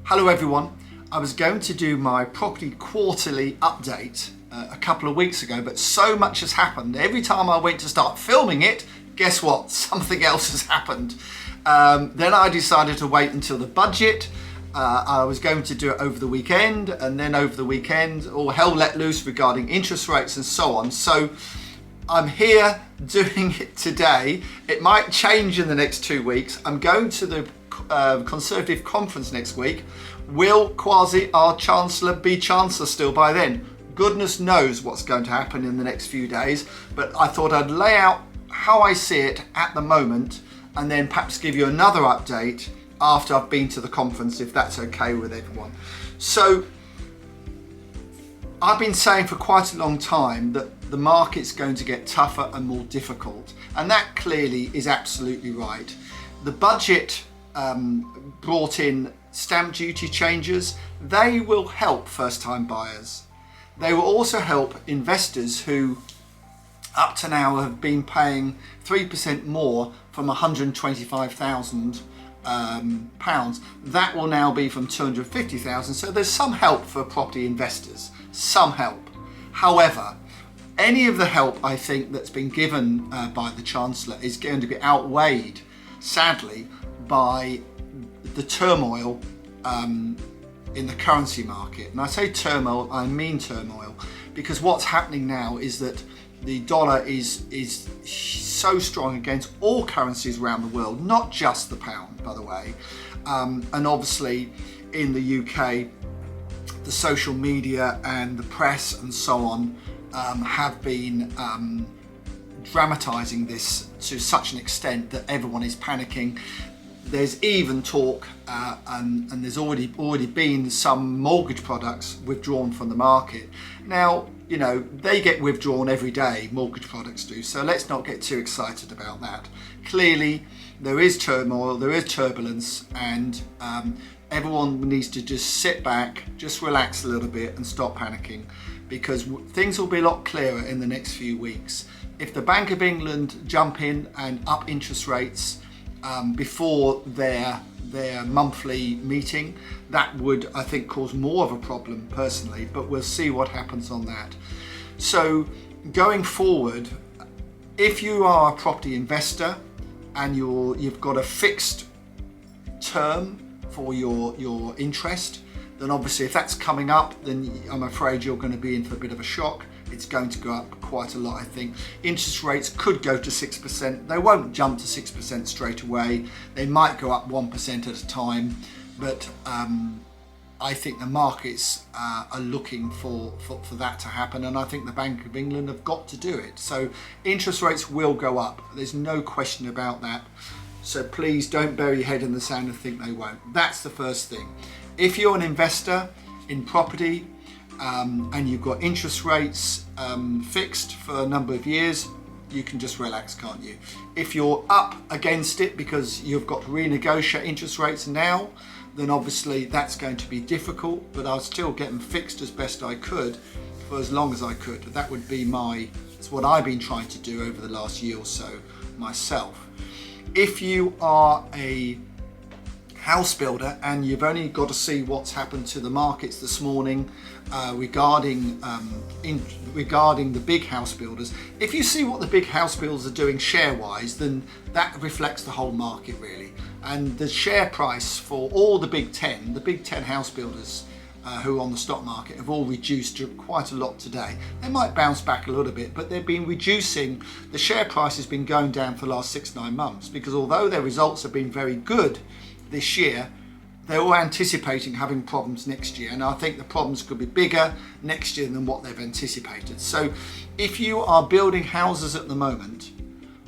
Hello everyone. I was going to do my property quarterly update a couple of weeks ago, but so much has happened. Every time I went to start filming it, guess what? Something else has happened. Then I decided to wait until the budget. I was going to do it over the weekend, and then over the weekend all hell let loose regarding interest rates and so on. So I'm here doing it today. It might change in the next 2 weeks. I'm going to the Conservative conference next week. Will Kwasi, our Chancellor, be Chancellor still by then? Goodness knows what's going to happen in the next few days, but I thought I'd lay out how I see it at the moment and then perhaps give you another update after I've been to the conference, if that's okay with everyone. So I've been saying for quite a long time that the market's going to get tougher and more difficult, and that clearly is absolutely right. The budget brought in stamp duty changes. They will help first-time buyers. They will also help investors who up to now have been paying 3% more from £125,000. That will now be from 250,000. So there's some help for property investors, some help. However, any of the help I think that's been given by the Chancellor is going to be outweighed, sadly, by the turmoil in the currency market. And I say turmoil, I mean turmoil, because what's happening now is that the dollar is so strong against all currencies around the world, not just the pound, by the way. And obviously in the UK, the social media and the press and so on have been dramatising this to such an extent that everyone is panicking. There's even talk, and there's already been some mortgage products withdrawn from the market. Now, you know, they get withdrawn every day, mortgage products do, so let's not get too excited about that. Clearly, there is turmoil, there is turbulence, and everyone needs to just sit back, just relax a little bit and stop panicking, because things will be a lot clearer in the next few weeks. If the Bank of England jump in and up interest rates before their monthly meeting, that would, I think, cause more of a problem personally, but we'll see what happens on that. So going forward, if you are a property investor and you've got a fixed term for your interest, then obviously if that's coming up, then I'm afraid you're going to be in for a bit of a shock. It's going to go up quite a lot, I think. Interest rates could go to 6%. They won't jump to 6% straight away. They might go up 1% at a time, but I think the markets are looking for that to happen, and I think the Bank of England have got to do it. So interest rates will go up. There's no question about that. So please don't bury your head in the sand and think they won't. That's the first thing. If you're an investor in property, and you've got interest rates fixed for a number of years, you can just relax, can't you? If you're up against it because you've got to renegotiate interest rates now, then obviously that's going to be difficult, but I'll still get them fixed as best I could for as long as I could. That would be it's what I've been trying to do over the last year or so myself. If you are a house builder and you've only got to see what's happened to the markets this morning regarding the big house builders, if you see what the big house builders are doing share wise, then that reflects the whole market really. And the share price for all the big 10 house builders who are on the stock market have all reduced quite a lot today. They might bounce back a little bit, but they've been reducing. The share price has been going down for the last 6-9 months, because although their results have been very good this year, they're all anticipating having problems next year, and I think the problems could be bigger next year than what they've anticipated. So if you are building houses at the moment,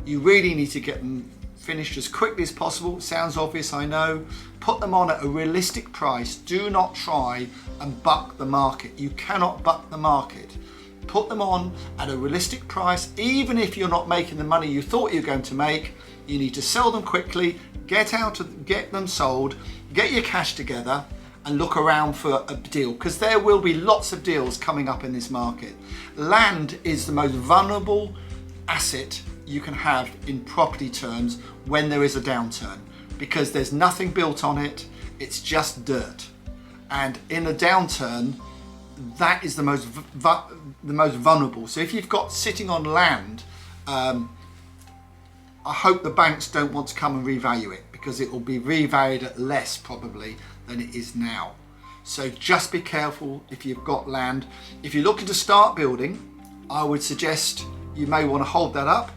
you really need to get them finished as quickly as possible. It sounds obvious, I know. Put them on at a realistic price. Do not try and buck the market. You cannot buck the market. Put them on at a realistic price. Even if you're not making the money you thought you were going to make, you need to sell them quickly, get them sold, get your cash together, and look around for a deal, because there will be lots of deals coming up in this market. Land is the most vulnerable asset you can have in property terms when there is a downturn, because there's nothing built on it, it's just dirt. And in a downturn, that is the most vulnerable. So if you've got sitting on land, I hope the banks don't want to come and revalue it, because it will be revalued at less probably than it is now. So just be careful if you've got land. If you're looking to start building, I would suggest you may want to hold that up.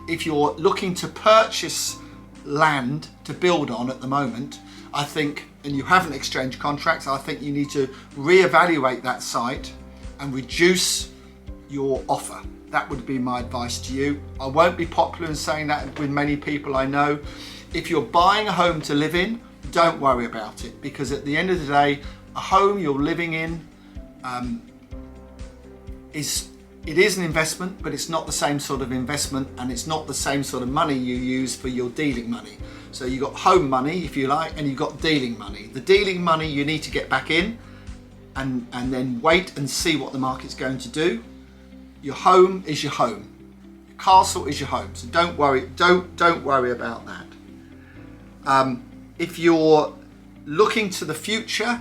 If you're looking to purchase land to build on at the moment, I think, and you haven't exchanged contracts, I think you need to reevaluate that site and reduce your offer. That would be my advice to you. I won't be popular in saying that with many people I know. If you're buying a home to live in, don't worry about it, because at the end of the day, a home you're living in it is an investment, but it's not the same sort of investment, and it's not the same sort of money you use for your dealing money. So you've got home money, if you like, and you've got dealing money. The dealing money you need to get back in and then wait and see what the market's going to do. Your home is your home. Your castle is your home. So don't worry about that. If you're looking to the future,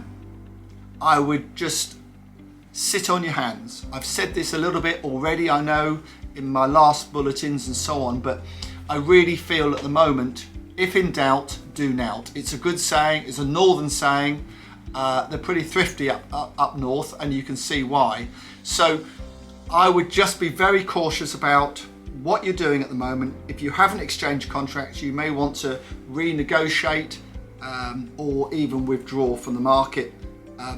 I would just sit on your hands. I've said this a little bit already, I know, in my last bulletins and so on, but I really feel at the moment, if in doubt, do nout. It's a good saying, it's a northern saying. They're pretty thrifty up north, and you can see why. So I would just be very cautious about what you're doing at the moment. If you haven't exchanged contracts, you may want to renegotiate or even withdraw from the market.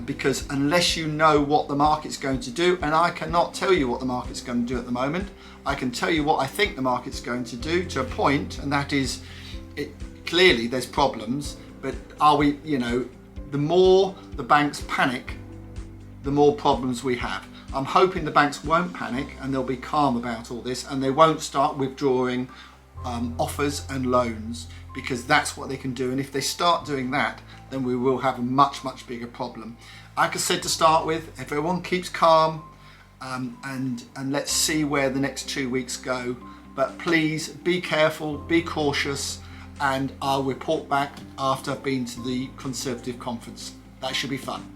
Because unless you know what the market's going to do, and I cannot tell you what the market's going to do at the moment, I can tell you what I think the market's going to do to a point, and that is, clearly there's problems, but are we, the more the banks panic, the more problems we have. I'm hoping the banks won't panic and they'll be calm about all this, and they won't start withdrawing offers and loans, because that's what they can do. And if they start doing that, then we will have a much bigger problem. Like I said to start with, if everyone keeps calm and let's see where the next 2 weeks go. But please be careful, be cautious, and I'll report back after I've been to the Conservative conference. That should be fun.